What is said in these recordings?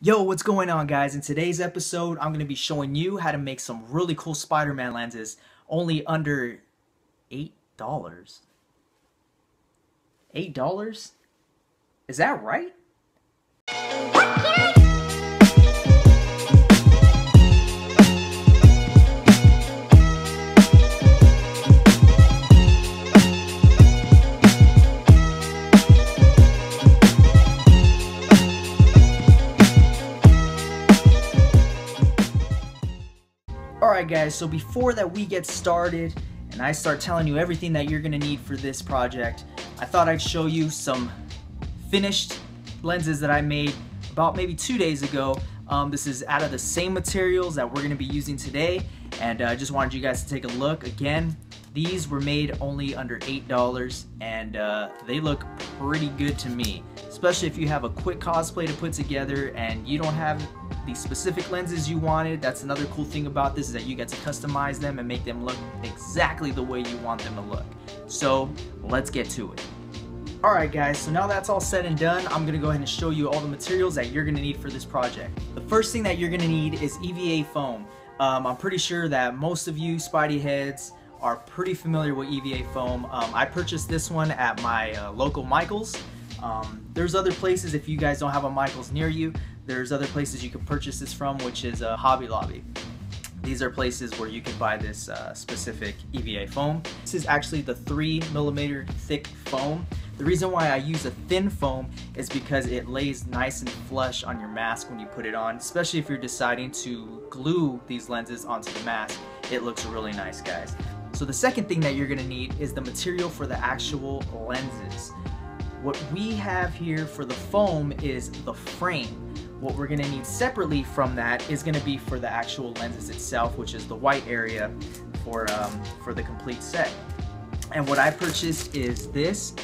Yo, what's going on, guys? In today's episode, I'm going to be showing you how to make some really cool Spider-Man lenses only under $8. $8? Is that right? Alright guys, so before that we get started and I start telling you everything that you're going to need for this project, I thought I'd show you some finished lenses that I made about maybe 2 days ago. This is out of the same materials that we're going to be using today, and I just wanted you guys to take a look. Again, these were made only under $8 and they look pretty good to me, especially if you have a quick cosplay to put together and you don't have the specific lenses you wanted. That's another cool thing about this, is that you get to customize them and make them look exactly the way you want them to look. So let's get to it. Alright guys, so now that's all said and done, I'm going to go ahead and show you all the materials that you're going to need for this project. The first thing that you're going to need is EVA foam. I'm pretty sure that most of you Spidey heads are pretty familiar with EVA foam. I purchased this one at my local Michael's. There's other places, if you guys don't have a Michael's near you, there's other places you can purchase this from, which is Hobby Lobby. These are places where you can buy this specific EVA foam. This is actually the 3mm thick foam. The reason why I use a thin foam is because it lays nice and flush on your mask when you put it on, especially if you're deciding to glue these lenses onto the mask. It looks really nice, guys. So the second thing that you're going to need is the material for the actual lenses. What we have here for the foam is the frame. What we're going to need separately from that is going to be for the actual lenses itself, which is the white area for the complete set. And what I purchased is this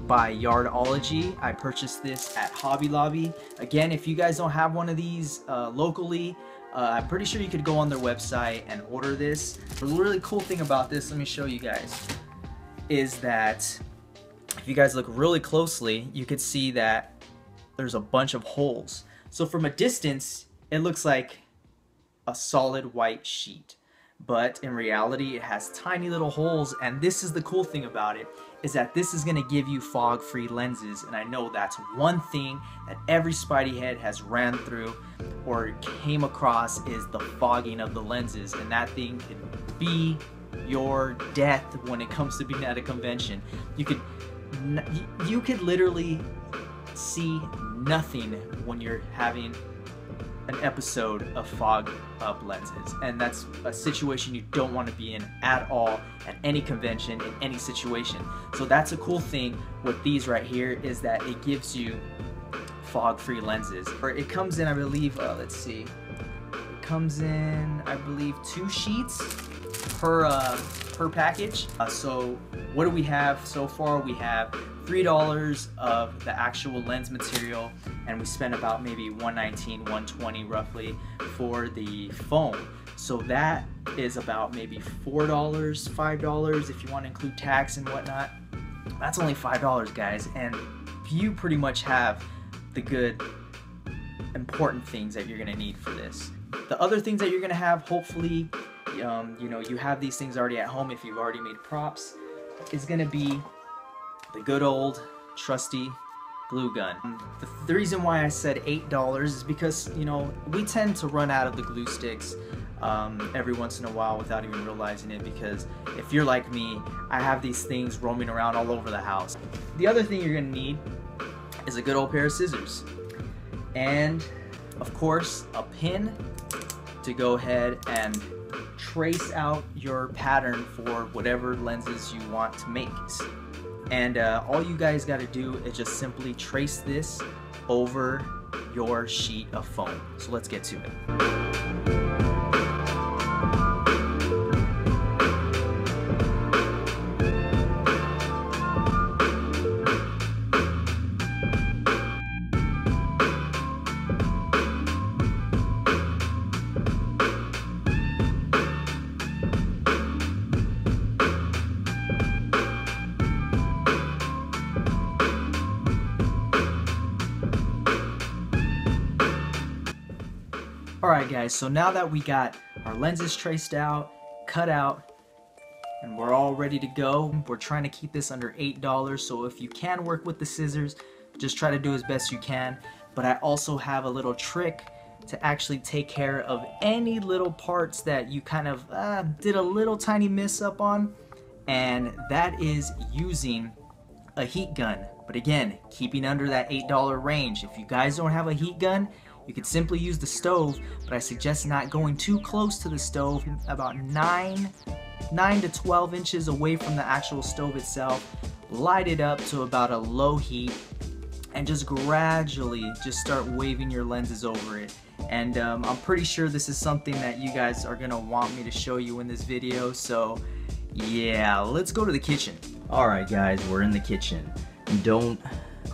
by Yarnology. I purchased this at Hobby Lobby. Again, if you guys don't have one of these locally, I'm pretty sure you could go on their website and order this. The really cool thing about this, let me show you guys, is that if you guys look really closely, you could see that there's a bunch of holes. So from a distance, it looks like a solid white sheet, but in reality it has tiny little holes, and this is the cool thing about it, is that this is going to give you fog-free lenses. And I know that's one thing that every Spidey head has ran through or came across, is the fogging of the lenses, and that thing could be your death when it comes to being at a convention. You could literally see nothing when you're having an episode of fog up lenses, and that's a situation you don't want to be in at all at any convention, in any situation. So that's a cool thing with these right here, is that it gives you fog-free lenses. It comes in, I believe, let's see, it comes in, I believe, 2 sheets per package. So what do we have so far? We have $3 of the actual lens material, and we spent about maybe $119, $120 roughly for the foam. So that is about maybe $4, $5 if you want to include tax and whatnot. That's only $5, guys, and you pretty much have the good important things that you're going to need for this. The other things that you're going to have, hopefully, you know, you have these things already at home if you've already made props, is going to be the good old trusty glue gun. The reason why I said $8 is because, you know, we tend to run out of the glue sticks every once in a while without even realizing it, because if you're like me, I have these things roaming around all over the house. The other thing you're going to need is a good old pair of scissors, and of course a pin to go ahead and trace out your pattern for whatever lenses you want to make. And all you guys got to do is just simply trace this over your sheet of foam. So let's get to it. Alright guys, so now that we got our lenses traced out, cut out, and we're all ready to go, we're trying to keep this under $8, so if you can work with the scissors, just try to do as best you can. But I also have a little trick to actually take care of any little parts that you kind of did a little tiny miss up on, and that is using a heat gun. But again, keeping under that $8 range. If you guys don't have a heat gun, you could simply use the stove, but I suggest not going too close to the stove, about 9 to 12 inches away from the actual stove itself. Light it up to about a low heat and just gradually just start waving your lenses over it. And I'm pretty sure this is something that you guys are gonna want me to show you in this video, so yeah, let's go to the kitchen. Alright guys, we're in the kitchen. Don't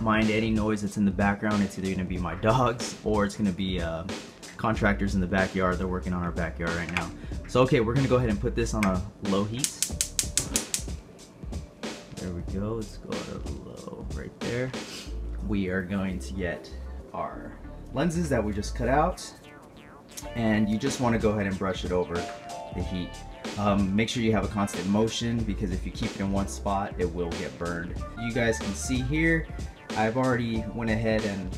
mind any noise that's in the background. It's either gonna be my dogs or it's gonna be contractors in the backyard. They're working on our backyard right now. So okay, we're gonna go ahead and put this on a low heat. There we go, let's go to low right there. We are going to get our lenses that we just cut out, and you just want to go ahead and brush it over the heat. Make sure you have a constant motion, because if you keep it in one spot, it will get burned. You guys can see here, I've already went ahead and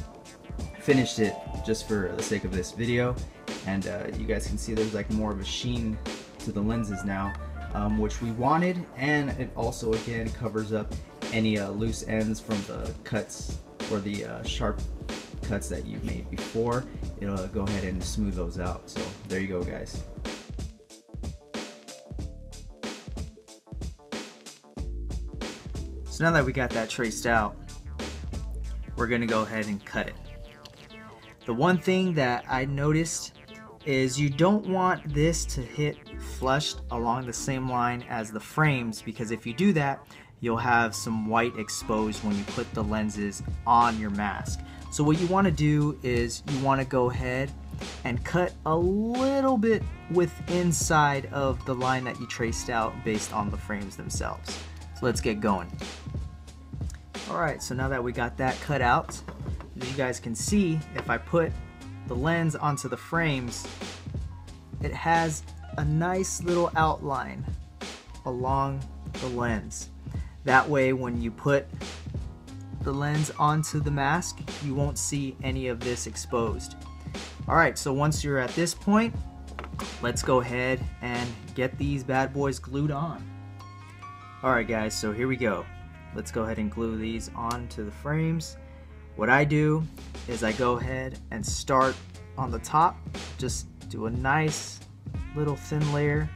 finished it just for the sake of this video, and you guys can see there's like more of a sheen to the lenses now, which we wanted, and it also again covers up any loose ends from the cuts or the sharp cuts that you made before. It'll go ahead and smooth those out. So there you go guys. So now that we got that traced out, we're gonna go ahead and cut it. The one thing that I noticed is you don't want this to hit flushed along the same line as the frames, because if you do that, you'll have some white exposed when you put the lenses on your mask. So what you want to do is you want to go ahead and cut a little bit with inside of the line that you traced out based on the frames themselves. So let's get going. Alright, so now that we got that cut out, as you guys can see, if I put the lens onto the frames, it has a nice little outline along the lens. That way when you put the lens onto the mask, you won't see any of this exposed. Alright, so once you're at this point, let's go ahead and get these bad boys glued on. Alright guys, so here we go. Let's go ahead and glue these onto the frames. What I do is I go ahead and start on the top, just do a nice little thin layer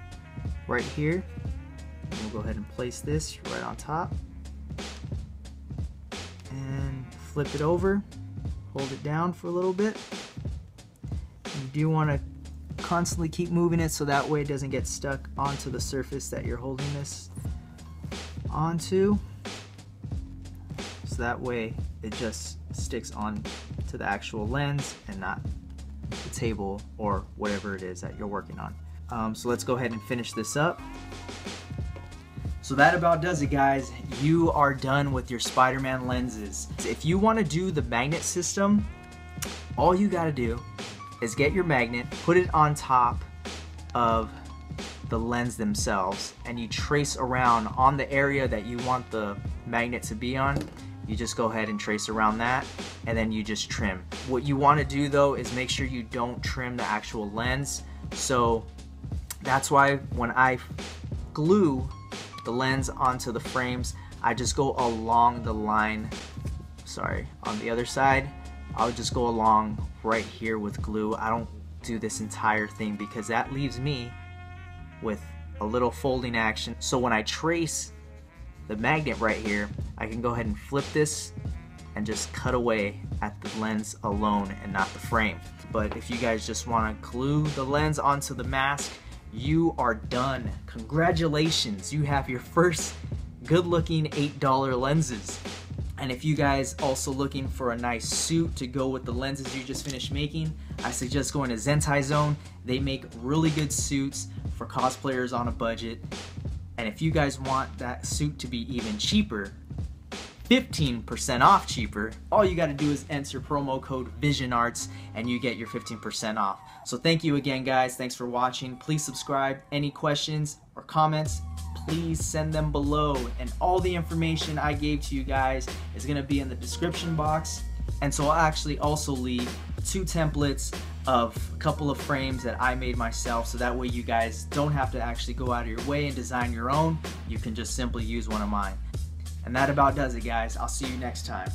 right here. We'll go ahead and place this right on top and flip it over, hold it down for a little bit. You do want to constantly keep moving it so that way it doesn't get stuck onto the surface that you're holding this onto. So that way it just sticks on to the actual lens and not the table or whatever it is that you're working on. So let's go ahead and finish this up. So that about does it guys. You are done with your Spider-Man lenses. If you want to do the magnet system, all you got to do is get your magnet, put it on top of the lens themselves, and you trace around on the area that you want the magnet to be on. You just go ahead and trace around that, and then you just trim. What you want to do though is make sure you don't trim the actual lens. So that's why when I glue the lens onto the frames, I just go along the line, on the other side, I'll just go along right here with glue. I don't do this entire thing because that leaves me with a little folding action. So when I trace the magnet right here, I can go ahead and flip this and just cut away at the lens alone and not the frame. But if you guys just want to glue the lens onto the mask, you are done. Congratulations, you have your first good looking $8 lenses. And if you guys also looking for a nice suit to go with the lenses you just finished making, I suggest going to Zentai Zone. They make really good suits for cosplayers on a budget. And if you guys want that suit to be even cheaper, 15% off cheaper, all you got to do is enter promo code VisionArts and you get your 15% off. So thank you again, guys. Thanks for watching. Please subscribe. Any questions or comments, please send them below. And all the information I gave to you guys is going to be in the description box. And so I'll actually also leave 2 templates of a couple of frames that I made myself, so that way you guys don't have to actually go out of your way and design your own. You can just simply use one of mine. And that about does it, guys. I'll see you next time.